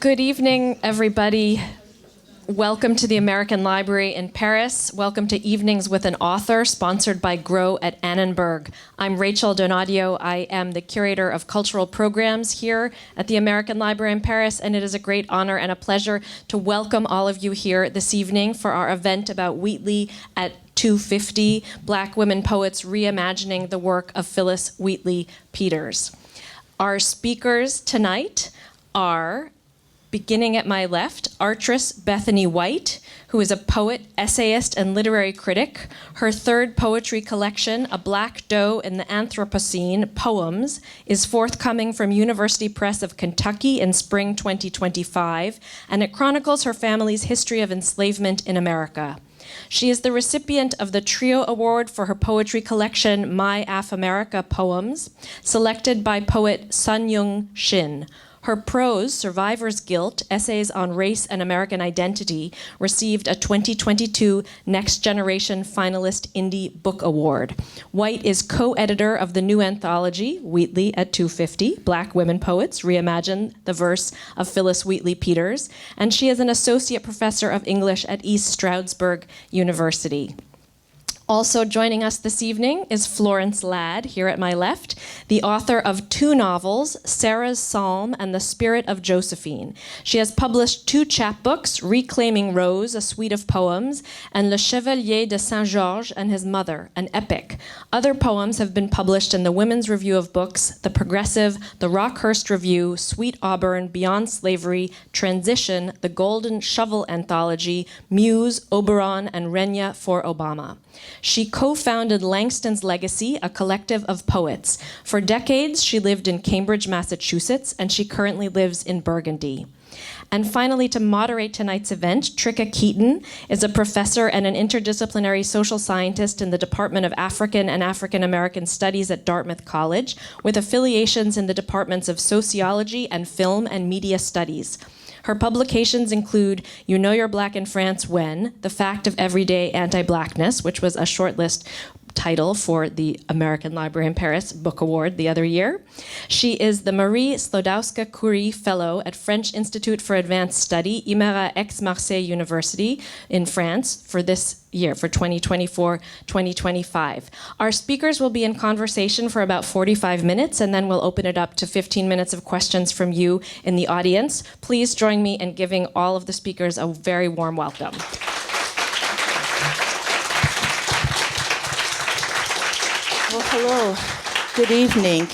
Good evening, everybody. Welcome to the American Library in Paris. Welcome to Evenings with an Author, sponsored by Grow at Annenberg. I'm Rachel Donadio. I am the curator of cultural programs here at the American Library in Paris, and it is a great honor and a pleasure to welcome all of you here this evening for our event about Wheatley at 250, Black Women Poets Reimagining the Work of Phillis Wheatley Peters. Our speakers tonight are, beginning at my left, Artress Bethany White, who is a poet, essayist, and literary critic. Her third poetry collection, A Black Doe in the Anthropocene, Poems, is forthcoming from University Press of Kentucky in spring 2025, and it chronicles her family's history of enslavement in America. She is the recipient of the Trio Award for her poetry collection, My Af-America Poems, selected by poet Sun Yung Shin. Her prose, Survivor's Guilt, Essays on Race and American Identity, received a 2022 Next Generation Finalist Indie Book Award. White is co-editor of the new anthology, Wheatley at 250, Black Women Poets Reimagine the Verse of Phillis Wheatley Peters, and she is an associate professor of English at East Stroudsburg University. Also joining us this evening is Florence Ladd, here at my left, the author of two novels, Sarah's Psalm and The Spirit of Josephine. She has published two chapbooks, Reclaiming Rose, a suite of poems, and Le Chevalier de Saint-Georges and His Mother, an epic. Other poems have been published in the Women's Review of Books, The Progressive, The Rockhurst Review, Sweet Auburn, Beyond Slavery, Transition, The Golden Shovel Anthology, Muse, Oberon, and Renya for Obama. She co-founded Langston's Legacy, a collective of poets. For decades, she lived in Cambridge, Massachusetts, and she currently lives in Burgundy. And finally, to moderate tonight's event, Trica Keaton is a professor and an interdisciplinary social scientist in the Department of African and African American Studies at Dartmouth College, with affiliations in the departments of sociology and film and media studies. Her publications include You Know You're Black in France When, The Fact of Everyday Anti-Blackness, which was a shortlist title for the American Library in Paris Book Award the other year. She is the Marie Sklodowska-Curie Fellow at French Institute for Advanced Study, IMERA Aix-Marseille University in France for this year, for 2024-2025. Our speakers will be in conversation for about 45 minutes, and then we'll open it up to 15 minutes of questions from you in the audience. Please join me in giving all of the speakers a very warm welcome. Well, hello. Good evening.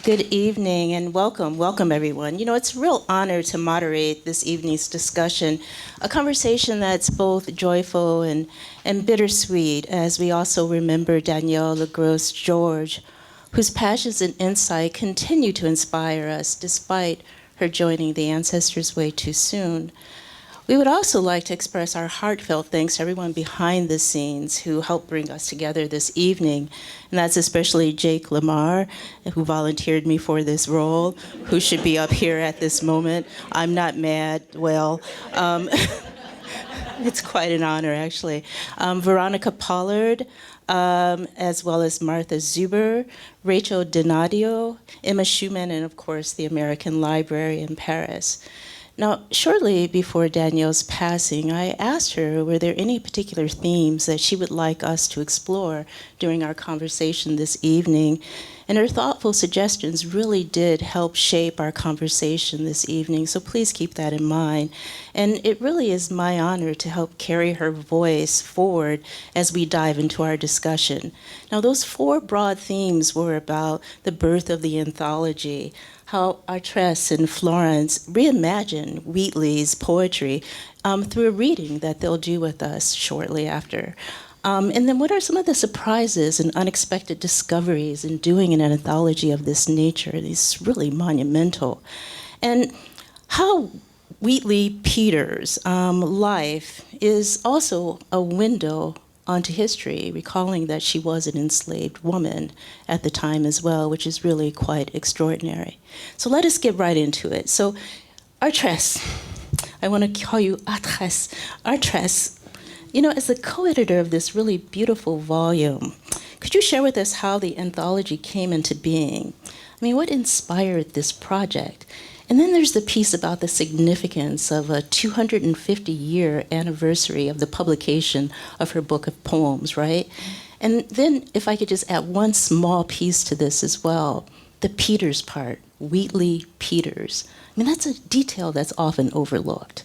Good evening and welcome everyone. You know, it's a real honor to moderate this evening's discussion, a conversation that's both joyful and bittersweet, as we also remember Danielle LaGrosse-George, whose passions and insight continue to inspire us despite her joining the Ancestors' Way too soon. We would also like to express our heartfelt thanks to everyone behind the scenes who helped bring us together this evening. And that's especially Jake Lamar, who volunteered me for this role, who should be up here at this moment. I'm not mad. Well, it's quite an honor, actually. Veronica Pollard, as well as Martha Zuber, Rachel Donadio, Emma Schumann, and of course the American Library in Paris. Now, shortly before Danielle's passing, I asked her, were there any particular themes that she would like us to explore during our conversation this evening? And her thoughtful suggestions really did help shape our conversation this evening, so please keep that in mind. And it really is my honor to help carry her voice forward as we dive into our discussion. Now, those four broad themes were about the birth of the anthology, how Artress and Florence reimagine Wheatley's poetry through a reading that they'll do with us shortly after. And then what are some of the surprises and unexpected discoveries in doing an anthology of this nature? It's really monumental. And how Wheatley Peters' life is also a window onto history, recalling that she was an enslaved woman at the time as well, which is really quite extraordinary. So let us get right into it. So, Artress, I want to call you Artress. Artress, you know, as the co-editor of this really beautiful volume, could you share with us how the anthology came into being? I mean, what inspired this project? And then there's the piece about the significance of a 250-year anniversary of the publication of her book of poems, right? And then if I could just add one small piece to this as well, the Peters part, Wheatley Peters. I mean, that's a detail that's often overlooked.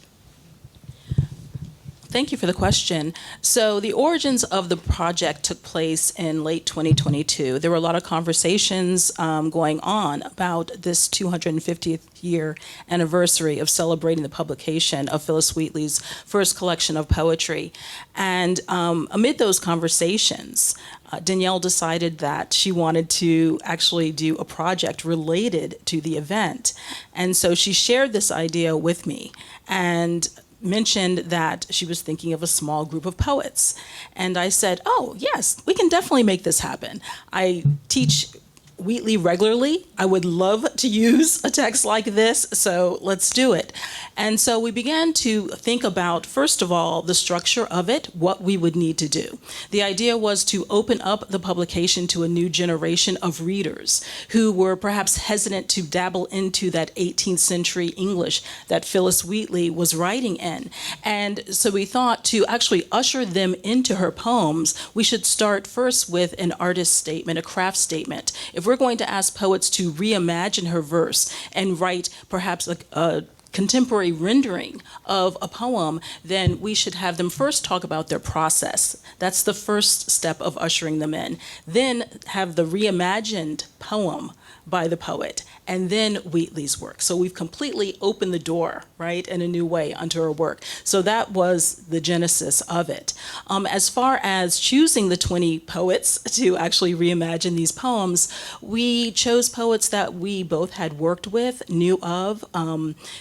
Thank you for the question. So the origins of the project took place in late 2022. There were a lot of conversations going on about this 250th year anniversary of celebrating the publication of Phillis Wheatley's first collection of poetry. And amid those conversations, Danielle decided that she wanted to actually do a project related to the event. And so she shared this idea with me and mentioned that she was thinking of a small group of poets. And I said, oh, yes, we can definitely make this happen. I teach Wheatley regularly. I would love to use a text like this, so let's do it. And so we began to think about, first of all, the structure of it, what we would need to do. The idea was to open up the publication to a new generation of readers who were perhaps hesitant to dabble into that 18th century English that Phillis Wheatley was writing in. And so we thought to actually usher them into her poems, we should start first with an artist statement, a craft statement. If we're going to ask poets to reimagine her verse and write perhaps a contemporary rendering of a poem, then we should have them first talk about their process. That's the first step of ushering them in. Then have the reimagined poem by the poet, and then Wheatley's work. So we've completely opened the door, right, in a new way onto her work. So that was the genesis of it. As far as choosing the 20 poets to actually reimagine these poems, we chose poets that we both had worked with, knew of,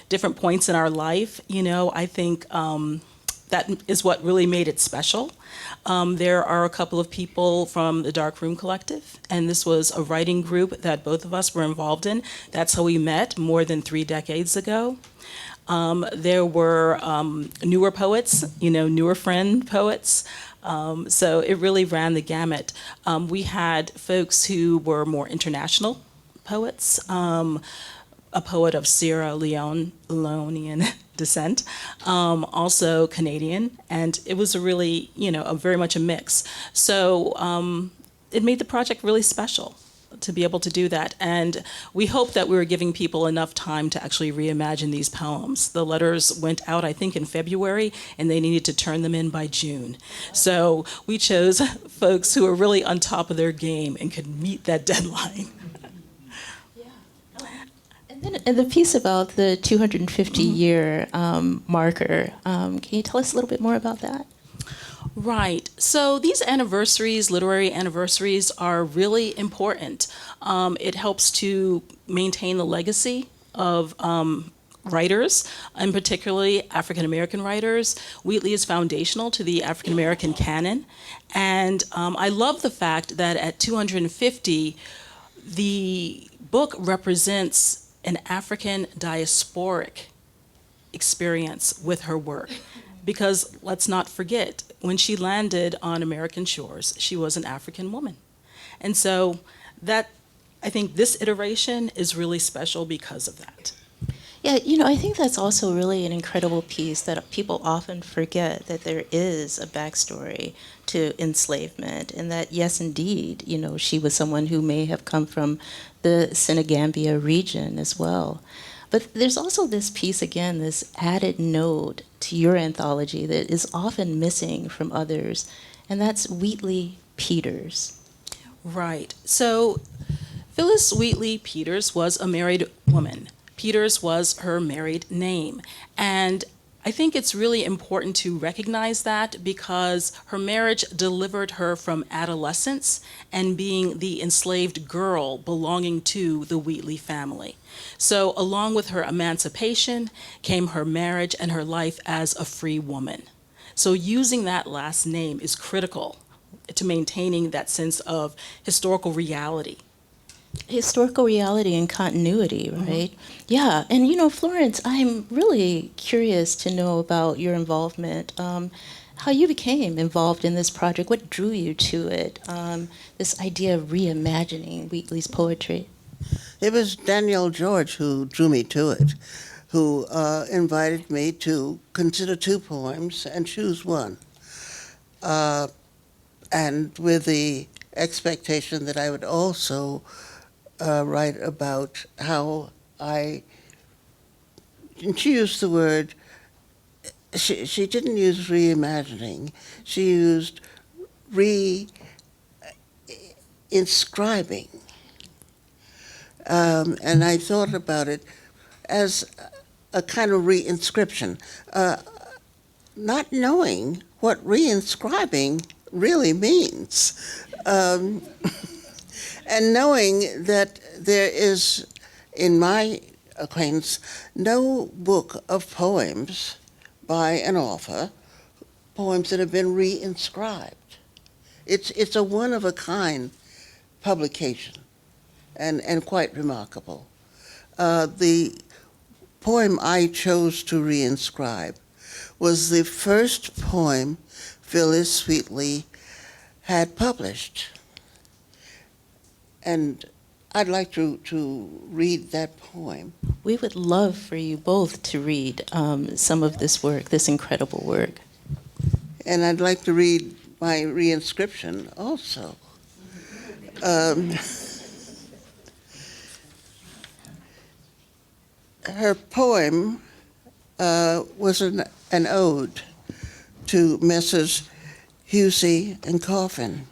different points in our life. You know, I think that is what really made it special. There are a couple of people from the Dark Room Collective, and this was a writing group that both of us were involved in. That's how we met more than 3 decades ago. There were newer poets, you know, newer friend poets. So it really ran the gamut. We had folks who were more international poets, a poet of Sierra Leonean descent, also Canadian, and it was a really, you know, very much a mix. So it made the project really special to be able to do that. And we hope that we were giving people enough time to actually reimagine these poems. The letters went out, I think, in February, and they needed to turn them in by June. So we chose folks who were really on top of their game and could meet that deadline. And the piece about the 250-year marker, can you tell us a little bit more about that? Right. So these anniversaries, literary anniversaries, are really important. It helps to maintain the legacy of writers, and particularly African-American writers. Wheatley is foundational to the African-American canon. And I love the fact that at 250, the book represents an African diasporic experience with her work. Because let's not forget, when she landed on American shores, she was an African woman. And so that, I think this iteration is really special because of that. Yeah, you know, I think that's also really an incredible piece that people often forget, that there is a backstory to enslavement, and that, yes, indeed, you know, she was someone who may have come from the Senegambia region as well. But there's also this piece, again, this added note to your anthology that is often missing from others, and that's Wheatley Peters. Right. So Phillis Wheatley Peters was a married woman. Peters was her married name. And I think it's really important to recognize that because her marriage delivered her from adolescence and being the enslaved girl belonging to the Wheatley family. So along with her emancipation came her marriage and her life as a free woman. So using that last name is critical to maintaining that sense of historical reality. Historical reality and continuity, right? Mm-hmm. Yeah, and you know, Florence, I'm really curious to know about your involvement, how you became involved in this project, what drew you to it, this idea of reimagining Wheatley's poetry. It was Danielle George who drew me to it, who invited me to consider 2 poems and choose one. And with the expectation that I would also write about how she used the word, she didn't use reimagining, she used re-inscribing. And I thought about it as a kind of reinscription, not knowing what reinscribing really means. And knowing that there is, in my acquaintance, no book of poems by an author, poems that have been reinscribed. It's a one-of-a-kind publication, and quite remarkable. The poem I chose to reinscribe was the first poem Phillis Wheatley had published. And I'd like to read that poem. We would love for you both to read some of this work, this incredible work. And I'd like to read my reinscription also. Her poem was an ode to Messrs. Husey and Coffin.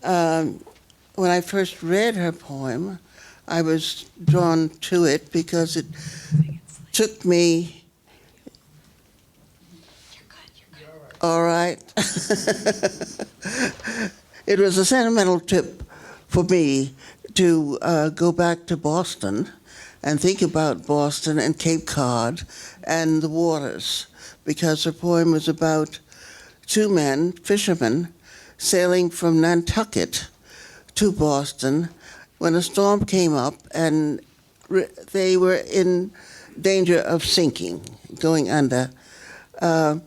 When I first read her poem, I was drawn to it because it took me. You're good. All right. It was a sentimental trip for me to go back to Boston and think about Boston and Cape Cod and the waters, because her poem was about 2 men, fishermen, sailing from Nantucket to Boston when a storm came up and they were in danger of sinking, going under. And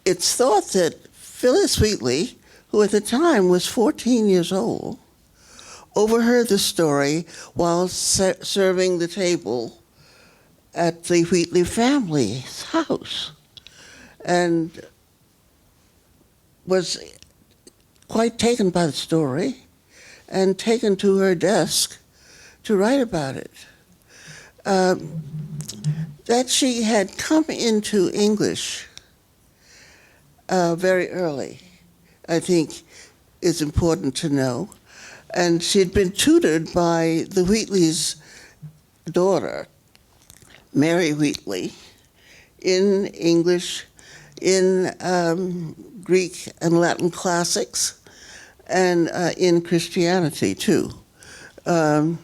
it's thought that Phillis Wheatley, who at the time was 14 years old, overheard the story while serving the table at the Wheatley family's house, and was quite taken by the story and taken to her desk to write about it. That she had come into English very early, I think, is important to know. And she had been tutored by the Wheatley's daughter, Mary Wheatley, in English, in Greek and Latin classics, and in Christianity too. And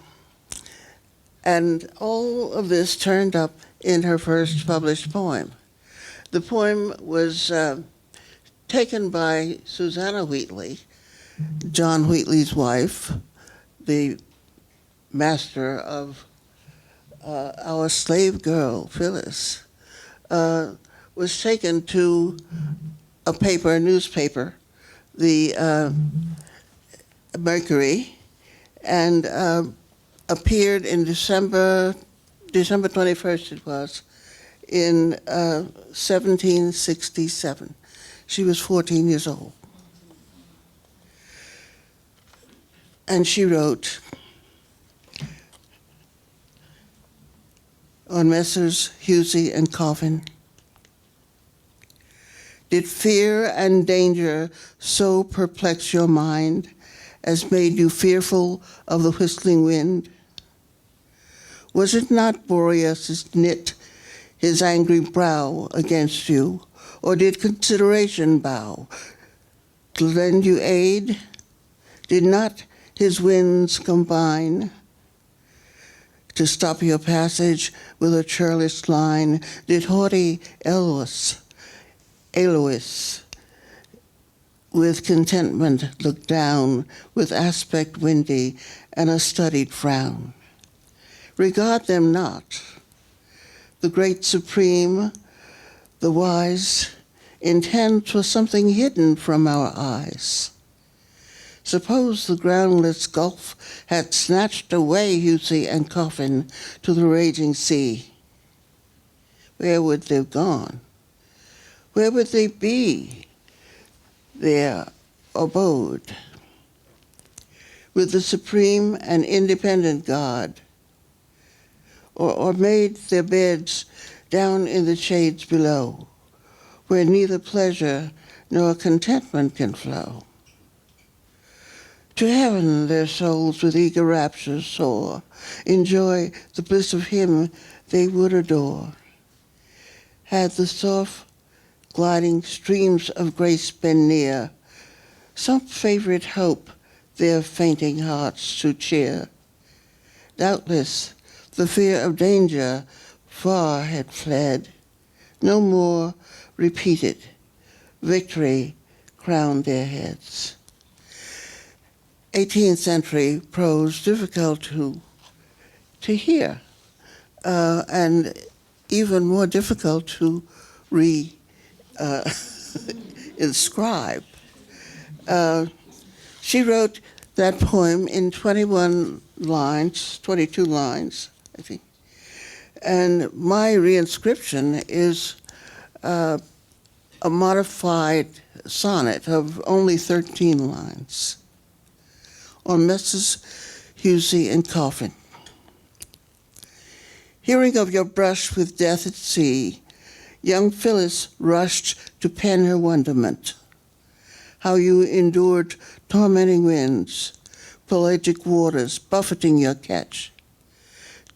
all of this turned up in her first published poem. The poem was taken by Susanna Wheatley, John Wheatley's wife, the master of our slave girl, Phillis, was taken to a newspaper, the Mercury, and appeared in December 21st it was, in 1767. She was 14 years old. And she wrote on Messrs. Husey and Coffin, "Did fear and danger so perplex your mind as made you fearful of the whistling wind? Was it not Boreas knit his angry brow against you, or did consideration bow to lend you aid? Did not his winds combine to stop your passage with a churlish line? Did haughty Elois, with contentment look down, with aspect windy and a studied frown? Regard them not, the great supreme, the wise, intend 'twas something hidden from our eyes. Suppose the groundless gulf had snatched away Husey and Coffin to the raging sea. Where would they have gone? Where would they be? Their abode with the supreme and independent God, or made their beds down in the shades below, where neither pleasure nor contentment can flow. To heaven their souls with eager raptures soar, enjoy the bliss of him they would adore. Had the soft gliding streams of grace been near, some favorite hope their fainting hearts to cheer. Doubtless the fear of danger far had fled, no more repeated, victory crowned their heads. 18th century prose difficult to hear, and even more difficult to inscribe. She wrote that poem in 22 lines, I think. And my reinscription is a modified sonnet of only 13 lines on Messrs. Husey and Coffin. Hearing of your brush with death at sea, young Phillis rushed to pen her wonderment, how you endured tormenting winds, pelagic waters buffeting your catch.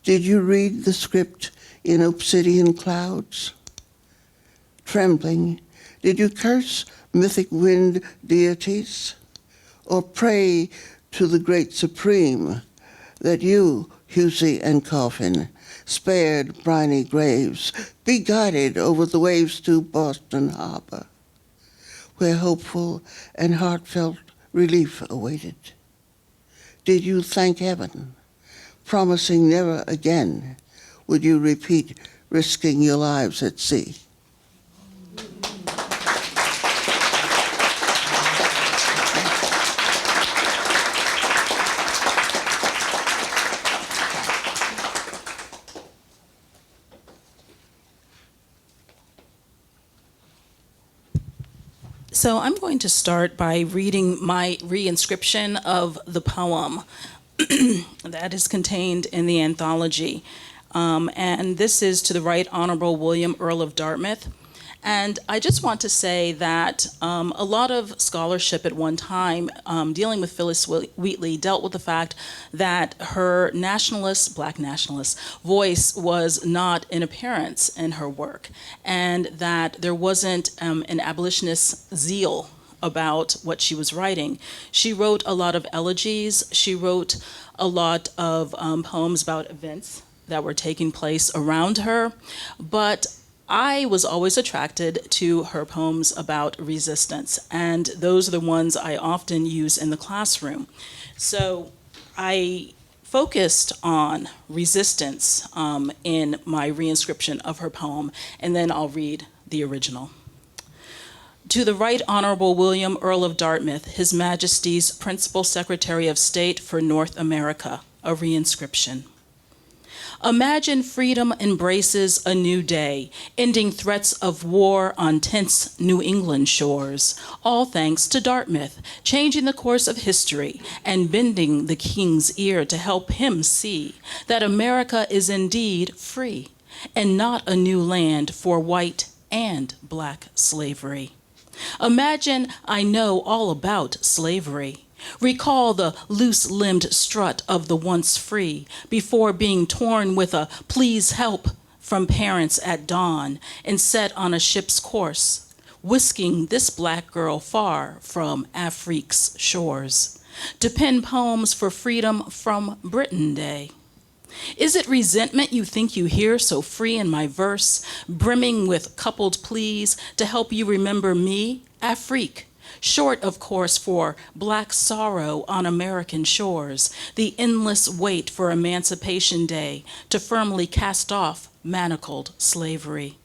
Did you read the script in obsidian clouds? Trembling, did you curse mythic wind deities, or pray to the great supreme that you, Husey and Coffin, spared briny graves, be guided over the waves to Boston Harbor, where hopeful and heartfelt relief awaited? Did you thank heaven, promising never again would you repeat risking your lives at sea? So I'm going to start by reading my reinscription of the poem that is contained in the anthology. And this is to the Right Honorable William Earl of Dartmouth. And I just want to say that a lot of scholarship at one time dealing with Phillis Wheatley dealt with the fact that her nationalist, black nationalist voice was not in appearance in her work, and that there wasn't an abolitionist zeal about what she was writing. She wrote a lot of elegies. She wrote a lot of poems about events that were taking place around her, but I was always attracted to her poems about resistance, and those are the ones I often use in the classroom. So I focused on resistance in my reinscription of her poem, and then I'll read the original. To the Right Honorable William Earl of Dartmouth, His Majesty's Principal Secretary of State for North America, a reinscription. Imagine freedom embraces a new day, ending threats of war on tense New England shores, all thanks to Dartmouth, changing the course of history and bending the king's ear to help him see that America is indeed free and not a new land for white and black slavery. Imagine I know all about slavery. Recall the loose-limbed strut of the once free before being torn with a please help from parents at dawn and set on a ship's course, whisking this black girl far from Afrique's shores to pen poems for freedom from Britain Day. Is it resentment you think you hear so free in my verse, brimming with coupled pleas to help you remember me, Afrique? Short, of course, for black sorrow on American shores, the endless wait for Emancipation Day to firmly cast off manacled slavery.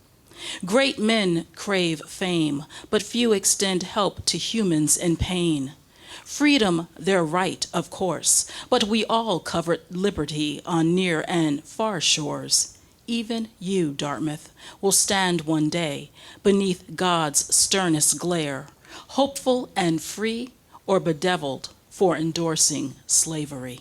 Great men crave fame, but few extend help to humans in pain. Freedom, their right, of course, but we all covet liberty on near and far shores. Even you, Dartmouth, will stand one day beneath God's sternest glare, hopeful and free, or bedeviled for endorsing slavery.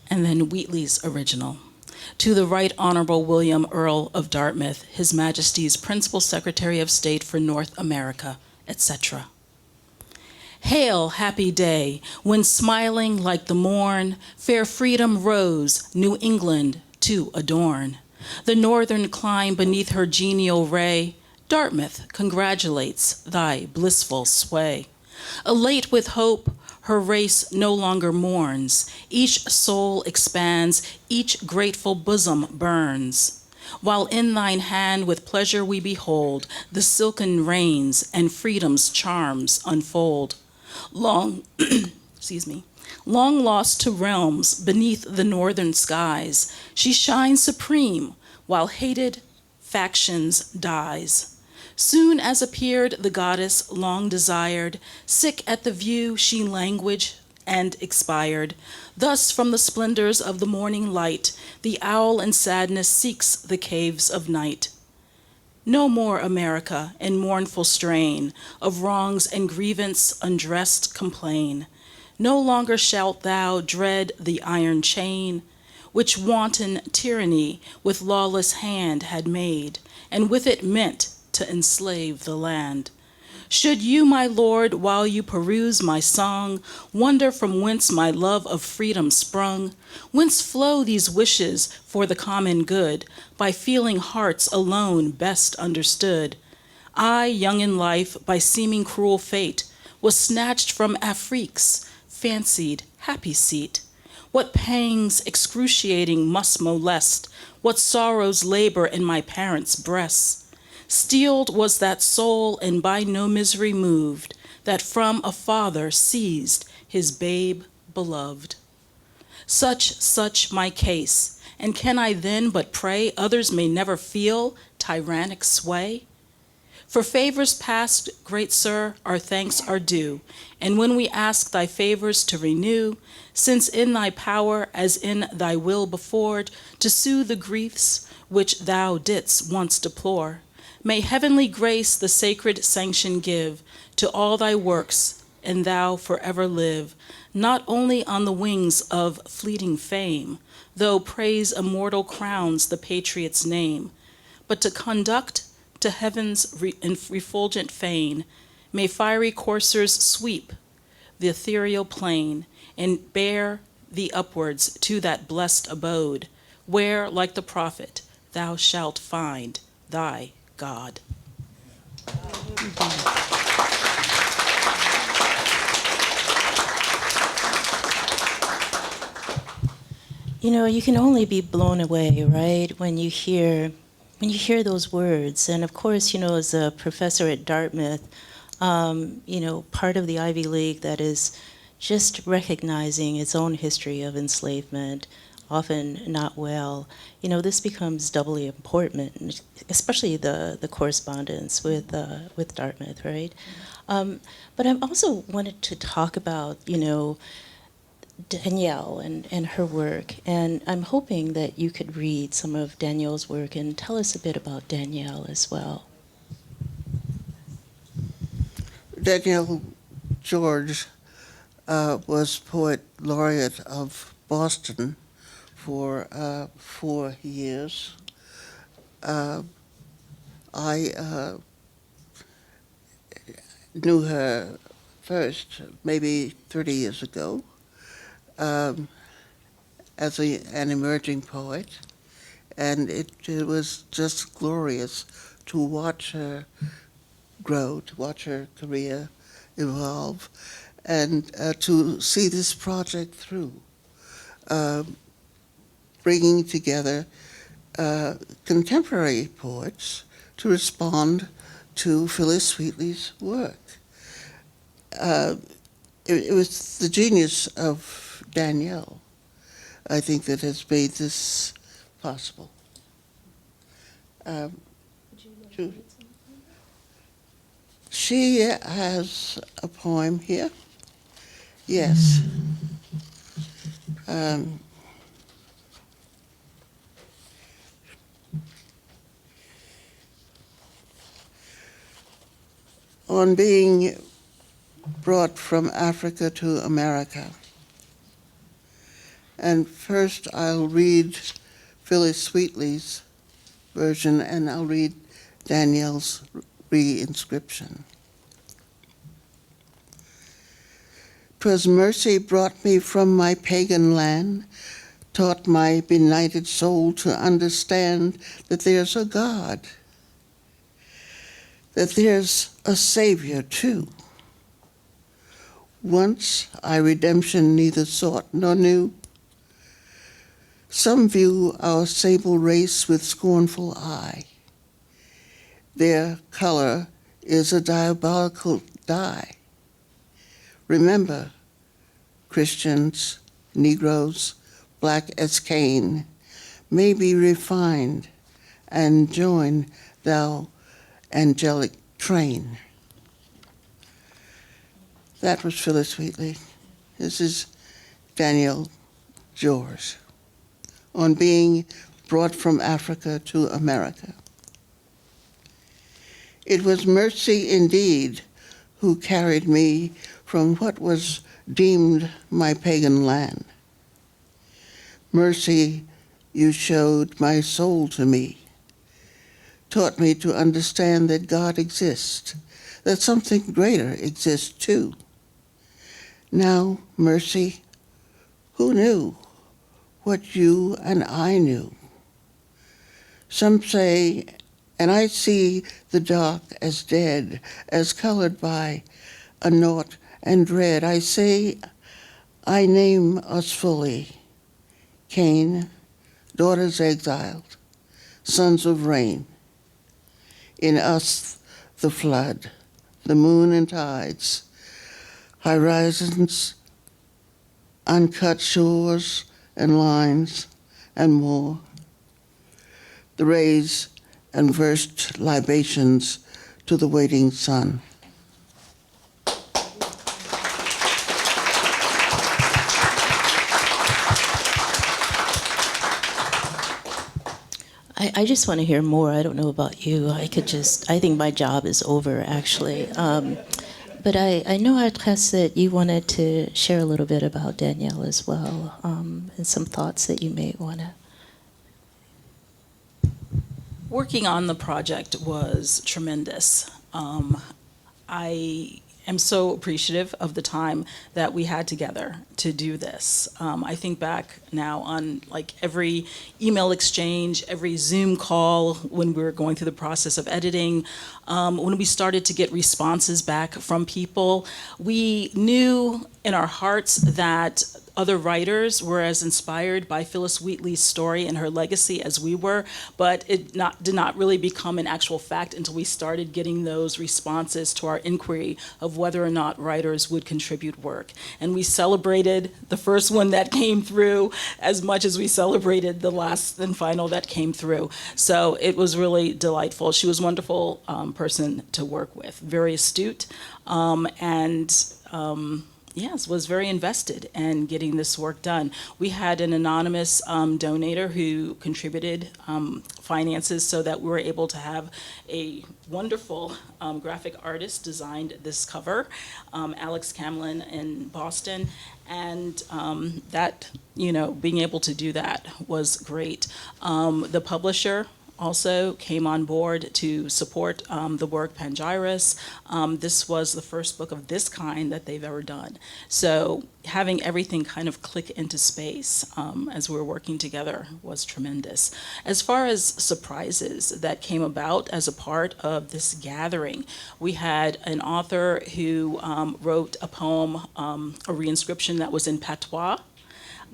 And then Wheatley's original. To the Right Honorable William Earl of Dartmouth, His Majesty's Principal Secretary of State for North America, etc. Hail, happy day, when smiling like the morn, fair freedom rose, New England to adorn. The northern clime beneath her genial ray, Dartmouth congratulates thy blissful sway. Elate with hope, her race no longer mourns. Each soul expands, each grateful bosom burns. While in thine hand with pleasure we behold the silken reins and freedom's charms unfold. Long, long lost to realms beneath the northern skies, she shines supreme while hated factions dies. Soon as appeared the goddess long desired, sick at the view she languaged and expired. Thus from the splendors of the morning light, the owl in sadness seeks the caves of night. No more, America, in mournful strain of wrongs and grievance undressed complain. No longer shalt thou dread the iron chain, which wanton tyranny with lawless hand had made, and with it meant to enslave the land. Should you, my lord, while you peruse my song, wonder from whence my love of freedom sprung, whence flow these wishes for the common good, by feeling hearts alone best understood. I, young in life, by seeming cruel fate, was snatched from Afrique's fancied happy seat. What pangs excruciating must molest, what sorrows labor in my parents' breasts. Steeled was that soul and by no misery moved, that from a father seized his babe beloved. Such my case, and can I then but pray others may never feel tyrannic sway? For favors past, great sir, our thanks are due, and when we ask thy favors to renew, since in thy power, as in thy will before, to soothe the griefs which thou didst once deplore, may heavenly grace the sacred sanction give to all thy works, and thou forever live, not only on the wings of fleeting fame, though praise immortal crowns the patriot's name, but to conduct to heaven's refulgent fane. May fiery coursers sweep the ethereal plain, and bear thee upwards to that blessed abode, where, like the prophet, thou shalt find thy God. You know, you can only be blown away, right, when you hear those words. And of course, you know, as a professor at Dartmouth, you know, part of the Ivy League that is just recognizing its own history of enslavement, often not well, you know, this becomes doubly important, especially the correspondence with Dartmouth, right? But I also wanted to talk about, you know, Danielle and her work, and I'm hoping that you could read some of Danielle's work and tell us a bit about Danielle as well. Danielle George was poet laureate of Boston for 4 years. I knew her first maybe 30 years ago as an emerging poet, and it was just glorious to watch her grow, to watch her career evolve, and to see this project through, bringing together contemporary poets to respond to Phillis Wheatley's work. It was the genius of Danielle I think, that has made this possible. She has a poem here. Yes. On being brought from Africa to America. And first I'll read Phillis Wheatley's version, and I'll read Danielle's reinscription. "'Twas mercy brought me from my pagan land, taught my benighted soul to understand that there's a God, that there's a Savior too. Once I redemption neither sought nor knew. Some view our sable race with scornful eye. Their color is a diabolical dye. Remember, Christians, Negroes, black as Cain, may be refined and join thou angelic train." That was Phillis Wheatley. This is Danielle George, on being brought from Africa to America. "It was mercy indeed who carried me from what was deemed my pagan land. Mercy you showed my soul to me, taught me to understand that God exists, that something greater exists too. Now, mercy, who knew what you and I knew? Some say, and I see the dark as dead, as colored by a naught and dread. I say, I name us fully, Cain, daughters exiled, sons of rain. In us the flood, the moon and tides, horizons, uncut shores and lines, and more. The rays and versed libations to the waiting sun." I just want to hear more. I don't know about you. I think my job is over, actually. But I know, Artress, that you wanted to share a little bit about Danielle as well, and some thoughts that you may want to. Working on the project was tremendous. I am so appreciative of the time that we had together to do this. I think back now on like every email exchange, every Zoom call when we were going through the process of editing, when we started to get responses back from people. We knew in our hearts that other writers were as inspired by Phillis Wheatley's story and her legacy as we were, but it did not really become an actual fact until we started getting those responses to our inquiry of whether or not writers would contribute work. And we celebrated the first one that came through as much as we celebrated the last and final that came through. So it was really delightful. She was a wonderful person to work with, very astute, yes, was very invested in getting this work done. We had an anonymous donator who contributed finances so that we were able to have a wonderful graphic artist designed this cover, Alex Camlin in Boston, and that, being able to do that was great. The publisher also came on board to support the work, Pangyris. This was the first book of this kind that they've ever done. So having everything kind of click into space as we were working together was tremendous. As far as surprises that came about as a part of this gathering, we had an author who wrote a poem, a reinscription that was in patois,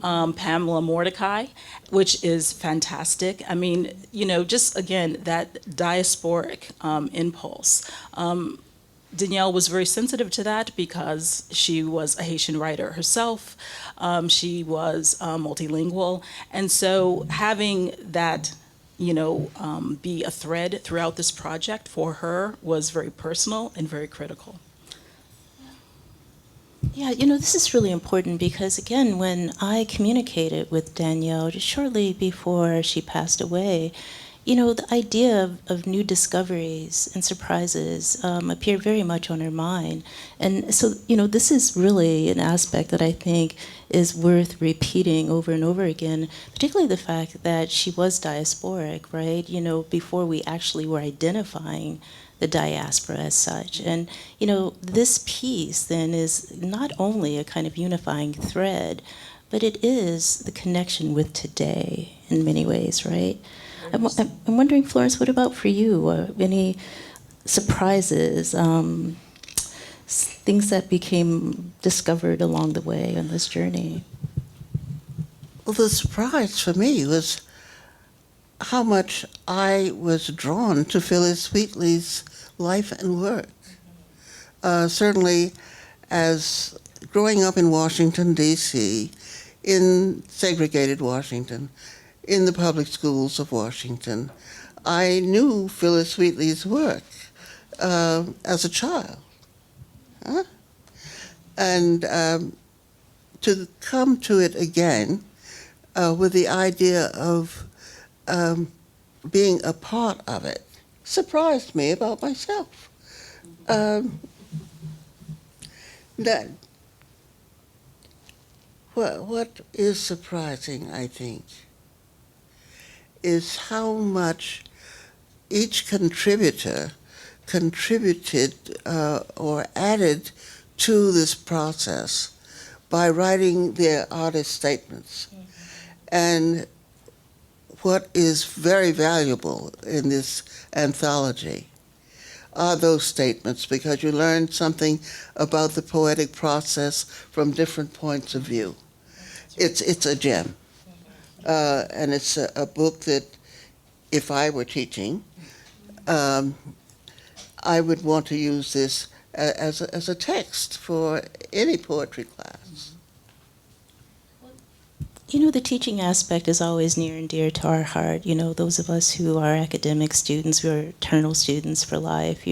Pamela Mordecai, which is fantastic. I mean, just again, that diasporic impulse. Danielle was very sensitive to that because she was a Haitian writer herself. She was multilingual. And so having that, be a thread throughout this project for her was very personal and very critical. Yeah, this is really important because, again, when I communicated with Danielle just shortly before she passed away, the idea of new discoveries and surprises appeared very much on her mind. And so, this is really an aspect that I think is worth repeating over and over again, particularly the fact that she was diasporic, right? Before we actually were identifying the diaspora as such. And, this piece then is not only a kind of unifying thread, but it is the connection with today in many ways, right? I'm wondering, Florence, what about for you? Any surprises, things that became discovered along the way on this journey? Well, the surprise for me was how much I was drawn to Phillis Wheatley's life and work. Certainly, as growing up in Washington, D.C., in segregated Washington, in the public schools of Washington, I knew Phillis Wheatley's work as a child. And to come to it again with the idea of being a part of it surprised me about myself. What is surprising, I think, is how much each contributor contributed or added to this process by writing their artist statements. Mm-hmm. And what is very valuable in this anthology are those statements, because you learn something about the poetic process from different points of view. It's a gem. And it's a book that, if I were teaching, I would want to use this as a text for any poetry class. The teaching aspect is always near and dear to our heart. Those of us who are academic students, who are eternal students for life,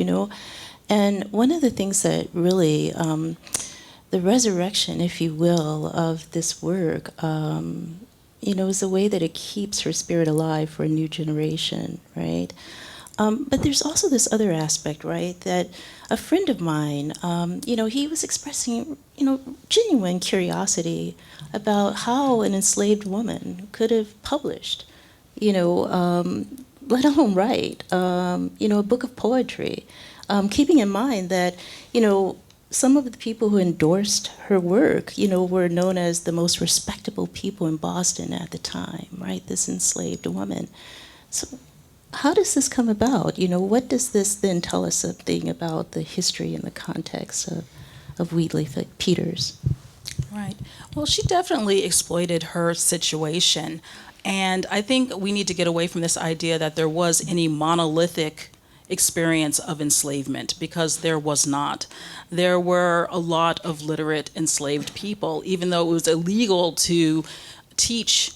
And one of the things that really, the resurrection, if you will, of this work, is the way that it keeps her spirit alive for a new generation, right? But there's also this other aspect, right, that a friend of mine, he was expressing, genuine curiosity about how an enslaved woman could have published, let alone write, a book of poetry, keeping in mind that, some of the people who endorsed her work, were known as the most respectable people in Boston at the time, right? This enslaved woman. So how does this come about? What does this then tell us something about the history and the context of Wheatley Peters? Right. Well, she definitely exploited her situation. And I think we need to get away from this idea that there was any monolithic experience of enslavement, because there was not. There were a lot of literate enslaved people, even though it was illegal to teach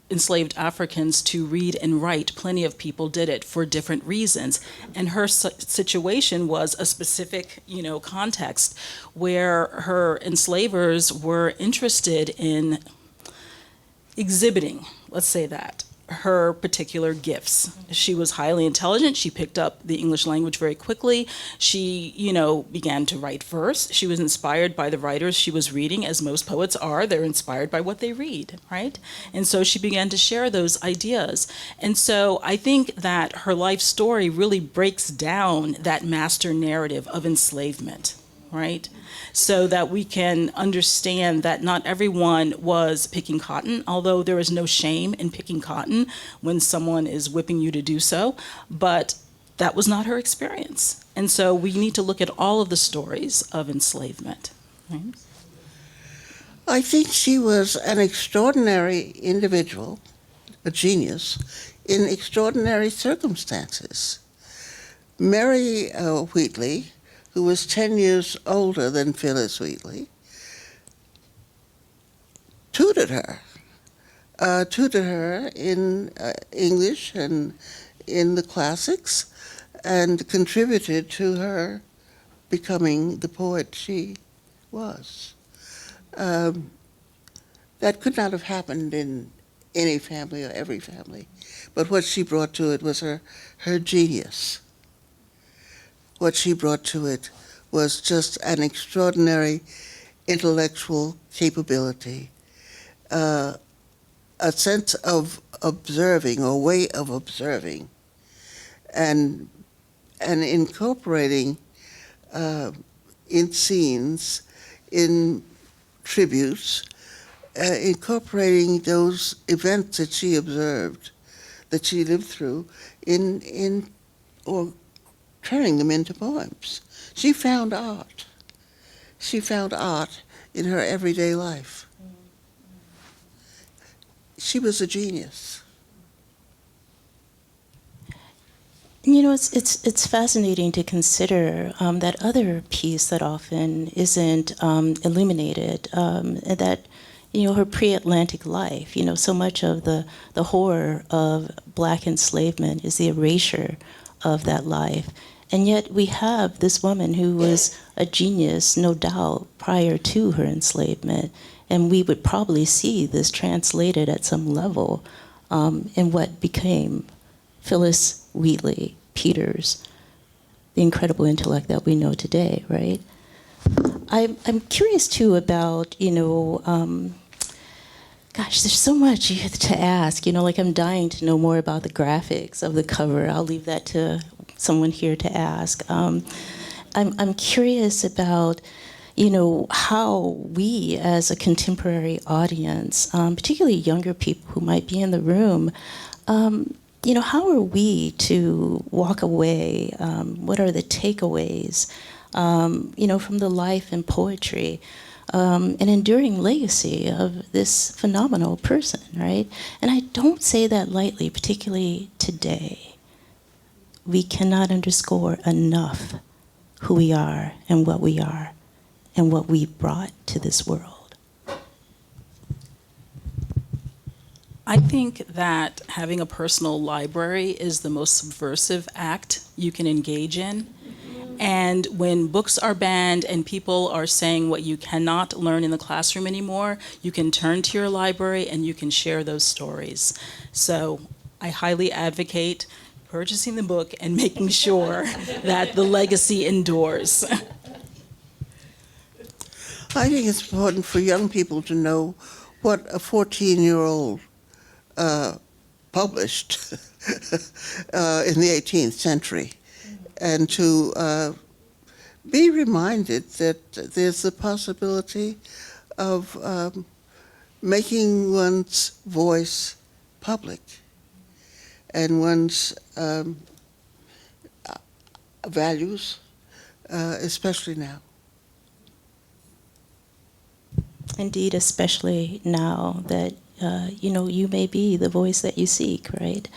enslaved Africans to read and write. Plenty of people did it for different reasons. And her situation was a specific, context where her enslavers were interested in exhibiting, let's say that, her particular gifts. She was highly intelligent. She picked up the English language very quickly. She, began to write verse. She was inspired by the writers she was reading, as most poets are. They're inspired by what they read, right? And so she began to share those ideas. And so I think that her life story really breaks down that master narrative of enslavement, right? So that we can understand that not everyone was picking cotton, although there is no shame in picking cotton when someone is whipping you to do so, but that was not her experience. And so we need to look at all of the stories of enslavement. Right? I think she was an extraordinary individual, a genius, in extraordinary circumstances. Mary Wheatley who was 10 years older than Phillis Wheatley, tutored her in English and in the classics, and contributed to her becoming the poet she was. That could not have happened in any family or every family, but what she brought to it was her genius. What she brought to it was just an extraordinary intellectual capability, a sense of observing, or way of observing, and incorporating in scenes, in tributes, incorporating those events that she observed, that she lived through, or turning them into poems. She found art. She found art in her everyday life. She was a genius. You know, it's fascinating to consider that other piece that often isn't illuminated, and that, you know, her pre-Atlantic life. You know, so much of the horror of Black enslavement is the erasure of that life. And yet we have this woman who was a genius, no doubt, prior to her enslavement. And we would probably see this translated at some level in what became Phillis Wheatley Peters, the incredible intellect that we know today, right? I'm curious, too, about, you know, gosh, there's so much to ask. You know, like, I'm dying to know more about the graphics of the cover. I'll leave that to someone here to ask. I'm curious about, you know, how we as a contemporary audience, particularly younger people who might be in the room, you know, how are we to walk away? What are the takeaways, you know, from the life and poetry, an enduring legacy of this phenomenal person, right? And I don't say that lightly, particularly today. We cannot underscore enough who we are and what we've brought to this world. I think that having a personal library is the most subversive act you can engage in. And when books are banned and people are saying what you cannot learn in the classroom anymore, you can turn to your library and you can share those stories. So I highly advocate purchasing the book and making sure that the legacy endures. I think it's important for young people to know what a 14-year-old published in the 18th century, and to be reminded that there's the possibility of making one's voice public and one's values, especially now. Indeed, especially now that, you know, you may be the voice that you seek, right?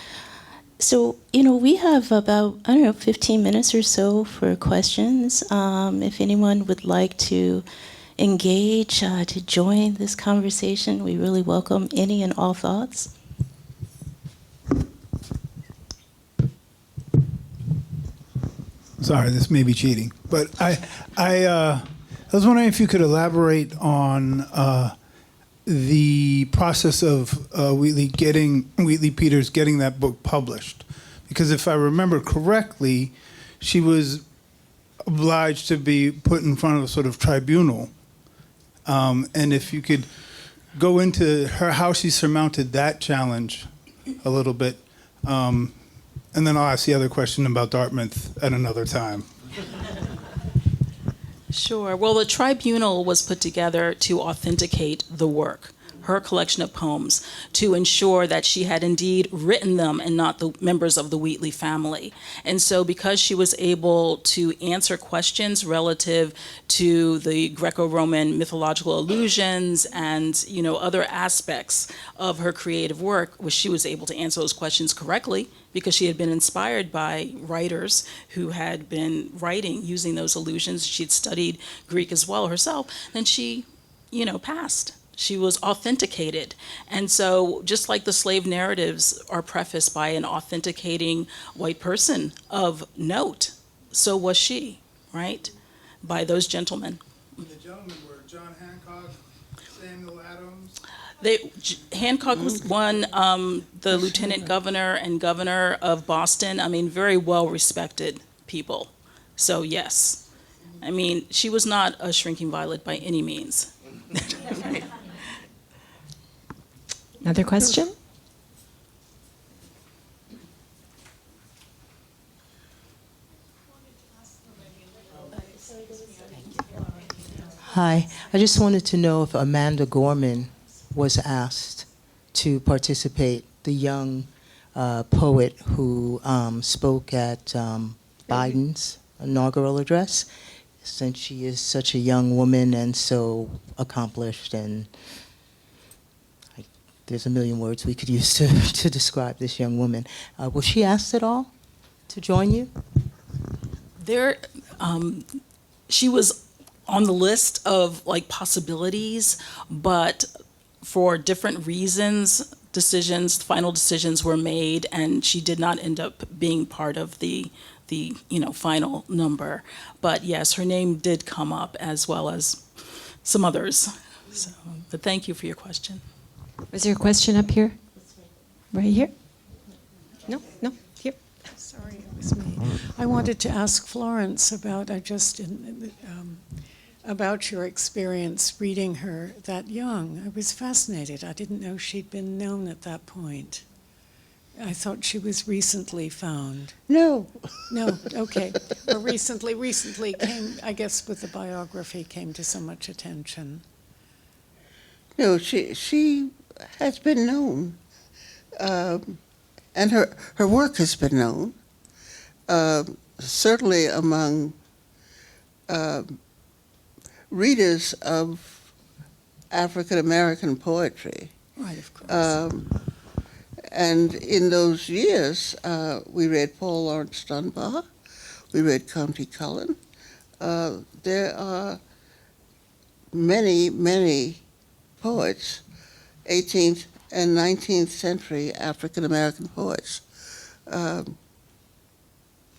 So, you know, we have about, 15 minutes or so for questions. If anyone would like to engage, to join this conversation, we really welcome any and all thoughts. Sorry, this may be cheating, but I was wondering if you could elaborate on the process of Wheatley Peters getting that book published, because if I remember correctly, she was obliged to be put in front of a sort of tribunal, and if you could go into how she surmounted that challenge a little bit. And then I'll ask the other question about Dartmouth at another time. Sure. Well, the tribunal was put together to authenticate the work. her collection of poems to ensure that she had indeed written them and not the members of the Wheatley family. And so because she was able to answer questions relative to the Greco-Roman mythological allusions and, you know, other aspects of her creative work, which she was able to answer those questions correctly because she had been inspired by writers who had been writing using those allusions. She'd studied Greek as well herself, then she, you know, passed. She was authenticated. And so just like the slave narratives are prefaced by an authenticating white person of note, so was she, right? By those gentlemen. The gentlemen were John Hancock, Samuel Adams. Hancock was one, the lieutenant governor and governor of Boston. I mean, very well respected people. So yes, I mean, she was not a shrinking violet by any means. Another question? Hi, I just wanted to know if Amanda Gorman was asked to participate, the young poet who spoke at Biden's inaugural address, since she is such a young woman and so accomplished, and there's a million words we could use to describe this young woman. Was she asked at all to join you? She was on the list of like possibilities, but for different reasons, final decisions were made, and she did not end up being part of the final number. But yes, her name did come up as well as some others. So, but thank you for your question. Was there a question up here? Right here? No, here. Sorry, it was me. I wanted to ask Florence about about your experience reading her that young. I was fascinated. I didn't know she'd been known at that point. I thought she was recently found. No. No, okay. Or recently came, I guess with the biography, came to so much attention. No, she has been known, and her work has been known, certainly among readers of African American poetry. Right, of course. And in those years, we read Paul Laurence Dunbar, we read Countee Cullen. There are many, many poets, 18th and 19th century African American poets.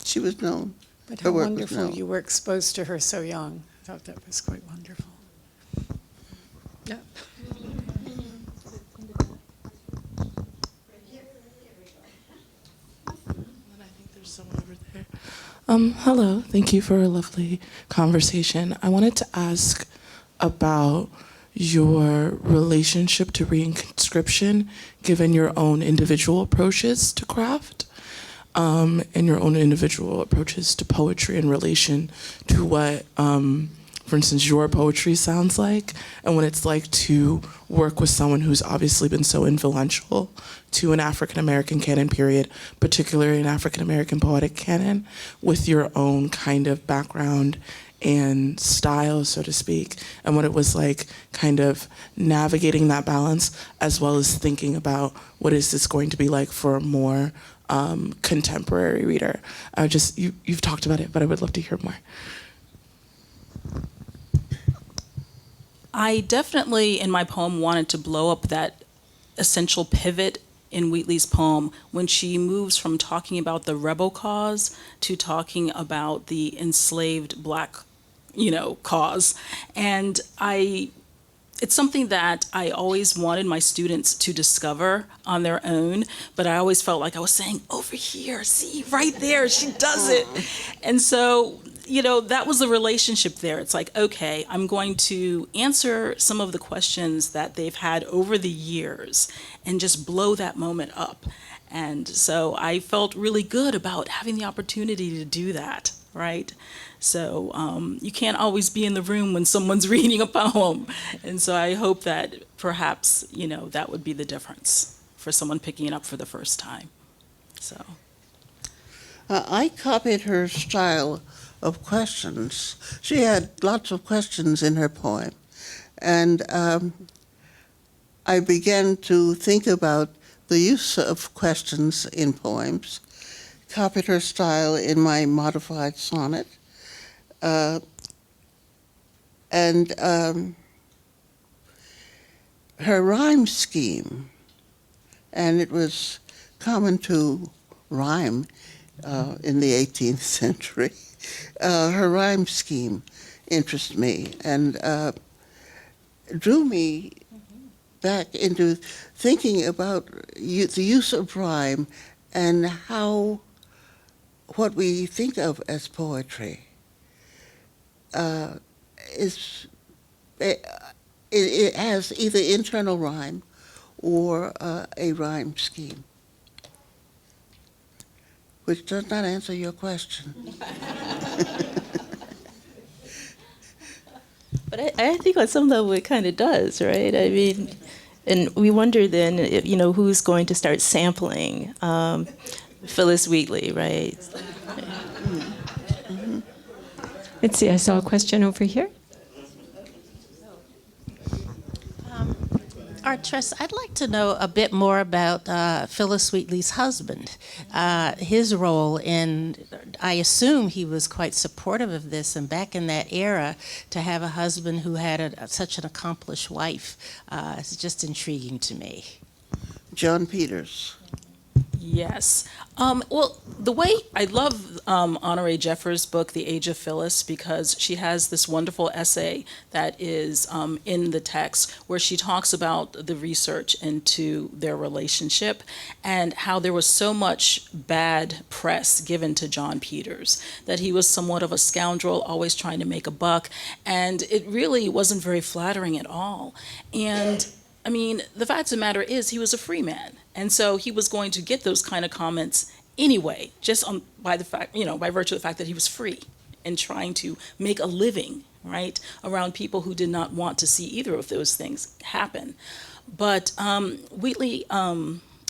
She was known. But Her how work was wonderful known. you were exposed to her so young. I thought that was quite wonderful. Yeah. Someone over there. Hello, thank you for a lovely conversation. I wanted to ask about your relationship to reinscription, given your own individual approaches to craft, and your own individual approaches to poetry in relation to what, for instance, your poetry sounds like, and what it's like to work with someone who's obviously been so influential to an African American canon period, particularly an African American poetic canon, with your own kind of background and style, so to speak, and what it was like kind of navigating that balance, as well as thinking about what is this going to be like for a more contemporary reader. You've talked about it, but I would love to hear more. I definitely, in my poem, wanted to blow up that essential pivot in Wheatley's poem when she moves from talking about the rebel cause to talking about the enslaved Black, cause. And it's something that I always wanted my students to discover on their own, but I always felt like I was saying, over here, see, right there, she does it. And so, that was the relationship there. It's like, okay, I'm going to answer some of the questions that they've had over the years and just blow that moment up. And so I felt really good about having the opportunity to do that, right? So you can't always be in the room when someone's reading a poem. And so I hope that perhaps, that would be the difference for someone picking it up for the first time. So. I copied her style of questions. She had lots of questions in her poem. And I began to think about the use of questions in poems, copied her style in my modified sonnet, and her rhyme scheme, and it was common to rhyme in the 18th century. Her rhyme scheme interested me and drew me back into thinking about the use of rhyme and what we think of as poetry it has either internal rhyme or a rhyme scheme, which does not answer your question. But I think on some level it kind of does, right? I mean, and we wonder then, who's going to start sampling Phillis Wheatley, right? Let's see, I saw a question over here. Artress, I'd like to know a bit more about Phillis Wheatley's husband, his role in, I assume he was quite supportive of this, and back in that era, to have a husband who had such an accomplished wife is just intriguing to me. John Peters. Yes. Well, the way I love Honore Jeffers' book, The Age of Phillis, because she has this wonderful essay that is in the text where she talks about the research into their relationship and how there was so much bad press given to John Peters, that he was somewhat of a scoundrel, always trying to make a buck, and it really wasn't very flattering at all. And I mean, the fact of the matter is he was a free man. And so he was going to get those kind of comments anyway, just by virtue of the fact that he was free and trying to make a living, right, around people who did not want to see either of those things happen. But Wheatley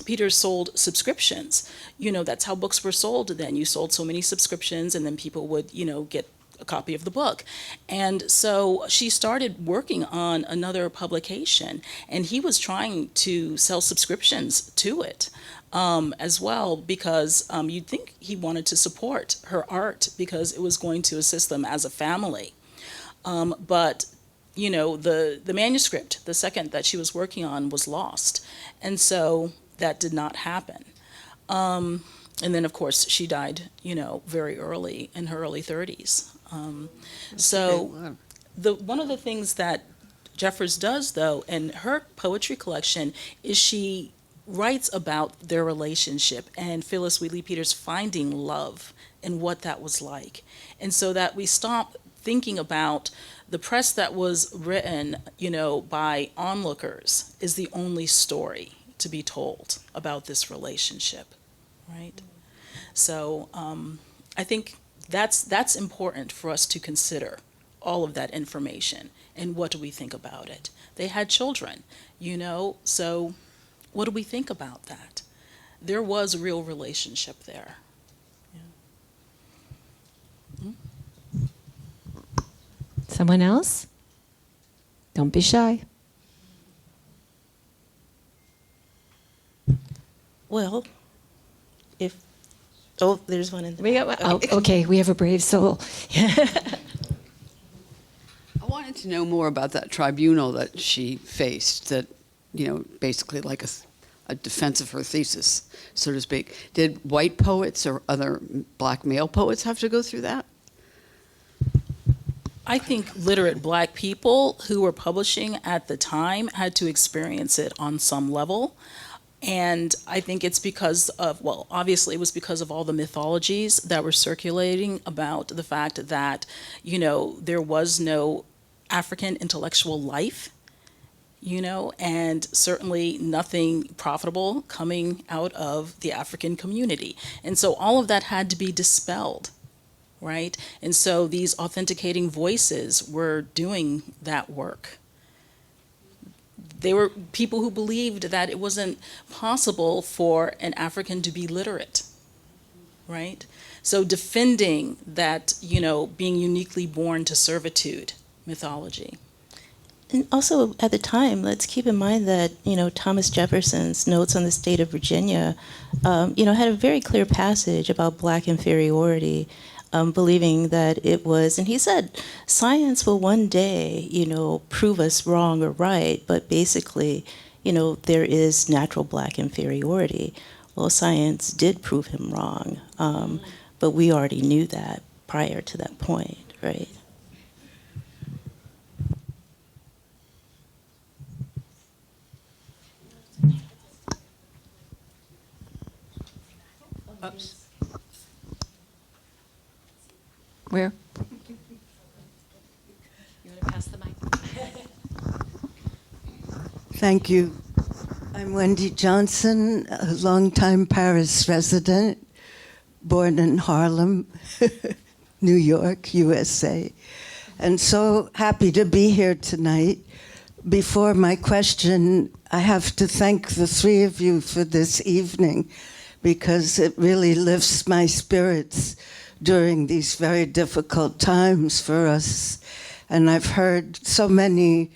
Peters sold subscriptions. That's how books were sold then. You sold so many subscriptions, and then people would, get a copy of the book. And so she started working on another publication, and he was trying to sell subscriptions to it as well, because you'd think he wanted to support her art because it was going to assist them as a family. But the manuscript, the second that she was working on, was lost, and so that did not happen. And then, of course, she died, very early, in her early 30s. So one of the things that Jeffers does, though, in her poetry collection, is she writes about their relationship and Phillis Wheatley Peters finding love and what that was like. And so that we stop thinking about the press that was written, by onlookers is the only story to be told about this relationship, right? So I think that's important for us to consider, all of that information, and what do we think about it. They had children, so what do we think about that? There was a real relationship there. Yeah. Someone else? Don't be shy. Well, there's one in there. We got, okay, we have a brave soul. I wanted to know more about that tribunal that she faced, that, basically like a defense of her thesis, so to speak. Did white poets or other black male poets have to go through that? I think literate black people who were publishing at the time had to experience it on some level. And I think it's because of, obviously it was because of all the mythologies that were circulating about the fact that, there was no African intellectual life and certainly nothing profitable coming out of the African community. And so all of that had to be dispelled, right? And so these authenticating voices were doing that work. They were people who believed that it wasn't possible for an African to be literate, right? So defending that, being uniquely born to servitude mythology. And also at the time, let's keep in mind that, Thomas Jefferson's Notes on the State of Virginia, had a very clear passage about Black inferiority, believing that it was, and he said, science will one day, prove us wrong or right, but basically, there is natural Black inferiority. Well, science did prove him wrong, but we already knew that prior to that point, right? Oops. Where? You want to pass the mic? Thank you. I'm Wendy Johnson, a longtime Paris resident, born in Harlem, New York, USA, and so happy to be here tonight. Before my question, I have to thank the three of you for this evening, because it really lifts my spirits during these very difficult times for us. And I've heard so many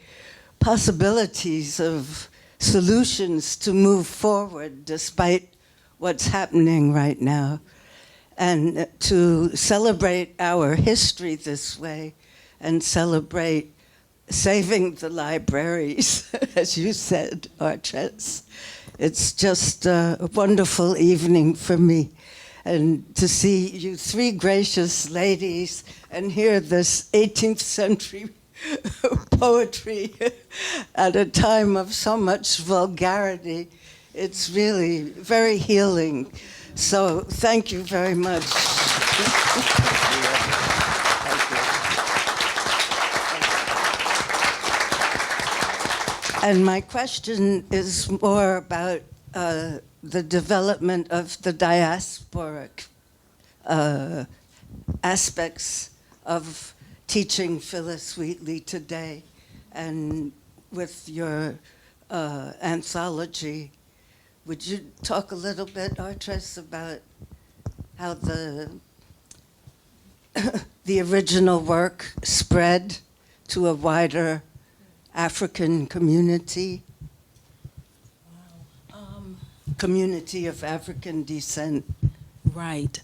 possibilities of solutions to move forward despite what's happening right now. And to celebrate our history this way and celebrate saving the libraries, as you said, Artress. It's just a wonderful evening for me. And to see you three gracious ladies and hear this 18th century poetry at a time of so much vulgarity, it's really very healing. So thank you very much. And my question is more about the development of the diasporic aspects of teaching Phillis Wheatley today. And with your anthology, would you talk a little bit, Artress, about how the original work spread to a wider African community? Community of African descent. Right.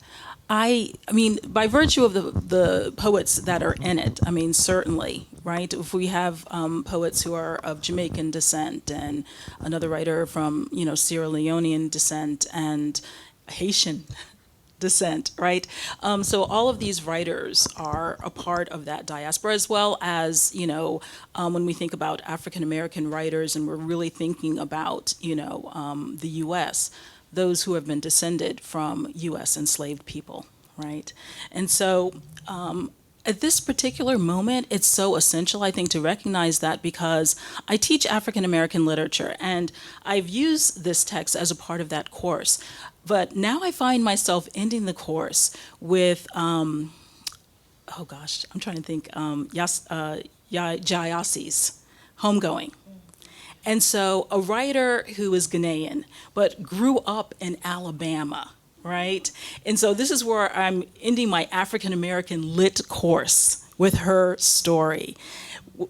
I mean, by virtue of the poets that are in it, certainly, right? If we have poets who are of Jamaican descent and another writer from, Sierra Leonean descent and Haitian descent, right? So all of these writers are a part of that diaspora, as well as, when we think about African American writers and we're really thinking about, the U.S., those who have been descended from U.S. enslaved people, right? And so at this particular moment, it's so essential, I think, to recognize that, because I teach African American literature and I've used this text as a part of that course. But now I find myself ending the course with, I'm trying to think, Jayasi's Homegoing. And so a writer who is Ghanaian, but grew up in Alabama, right? And so this is where I'm ending my African American lit course with her story.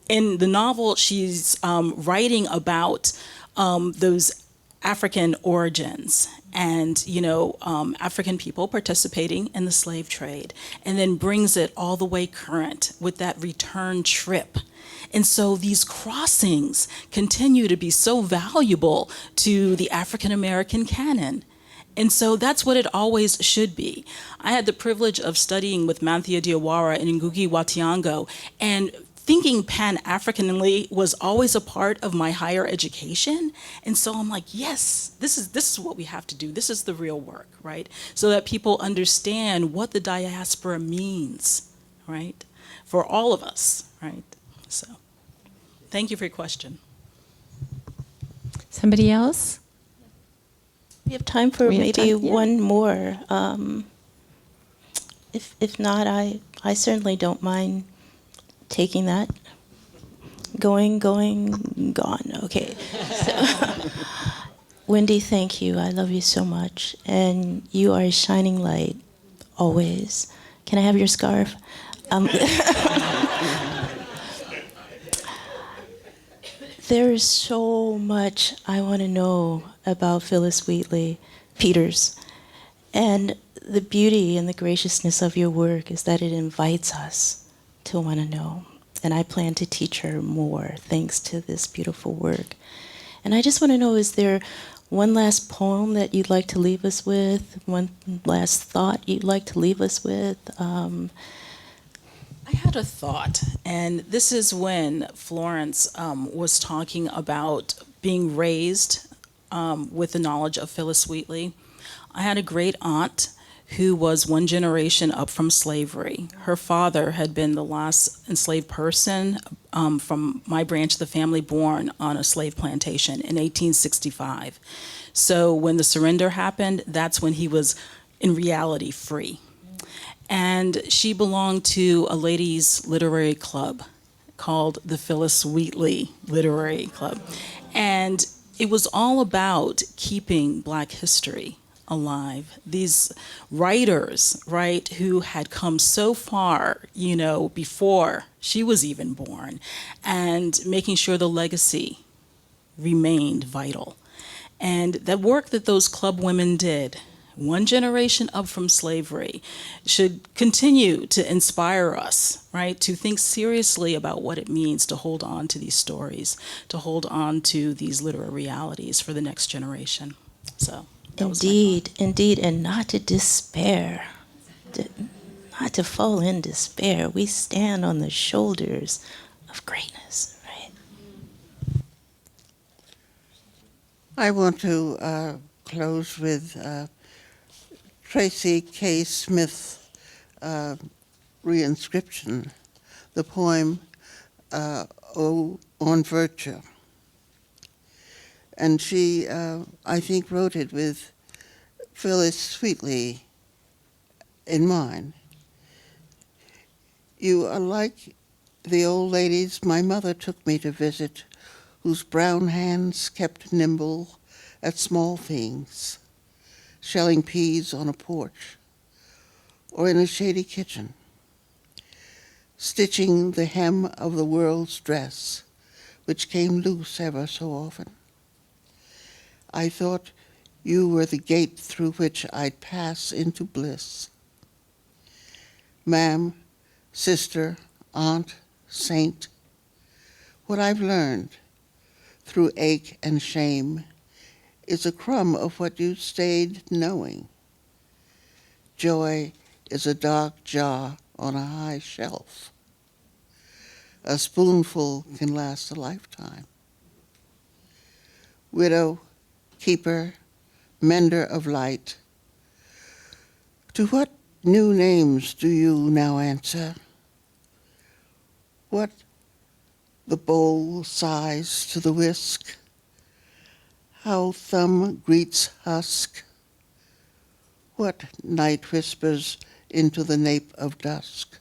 In the novel, she's writing about those African origins and, African people participating in the slave trade, and then brings it all the way current with that return trip. And so these crossings continue to be so valuable to the African American canon. And so that's what it always should be. I had the privilege of studying with Manthia Diawara and Ngugi wa Thiong'o, and thinking Pan-Africanly was always a part of my higher education. And so I'm like, yes, this is what we have to do. This is the real work, right? So that people understand what the diaspora means, right? For all of us, right? So thank you for your question. Somebody else? We have time for We have maybe time, yeah. one more. If not, I certainly don't mind taking that. Going, gone. Okay. So, Wendy, thank you. I love you so much. And you are a shining light, always. Can I have your scarf? There is so much I want to know about Phillis Wheatley Peters. And the beauty and the graciousness of your work is that it invites us to want to know. And I plan to teach her more thanks to this beautiful work. And I just want to know, is there one last poem that you'd like to leave us with? One last thought you'd like to leave us with? I had a thought, and this is when Florence was talking about being raised with the knowledge of Phillis Wheatley. I had a great aunt who was one generation up from slavery. Her father had been the last enslaved person from my branch of the family born on a slave plantation in 1865. So when the surrender happened, that's when he was in reality free. And she belonged to a ladies' literary club called the Phillis Wheatley Literary Club. And it was all about keeping Black history alive. These writers, right, who had come so far, before she was even born, and making sure the legacy remained vital. And the work that those club women did, one generation up from slavery, should continue to inspire us, right, to think seriously about what it means to hold on to these stories, to hold on to these literary realities for the next generation. So, that was my thought. Indeed, and not to despair, not to fall in despair. We stand on the shoulders of greatness, right? I want to close with Tracy K. Smith's reinscription, the poem "O on Virtue." And she, I think, wrote it with Phillis Wheatley in mind. You are like the old ladies my mother took me to visit, whose brown hands kept nimble at small things, shelling peas on a porch or in a shady kitchen, stitching the hem of the world's dress, which came loose ever so often. I thought you were the gate through which I'd pass into bliss. Ma'am, sister, aunt, saint, what I've learned through ache and shame is a crumb of what you stayed knowing. Joy is a dark jar on a high shelf. A spoonful can last a lifetime. Widow, keeper, mender of light, to what new names do you now answer? What the bowl sighs to the whisk? How thumb greets husk? What night whispers into the nape of dusk?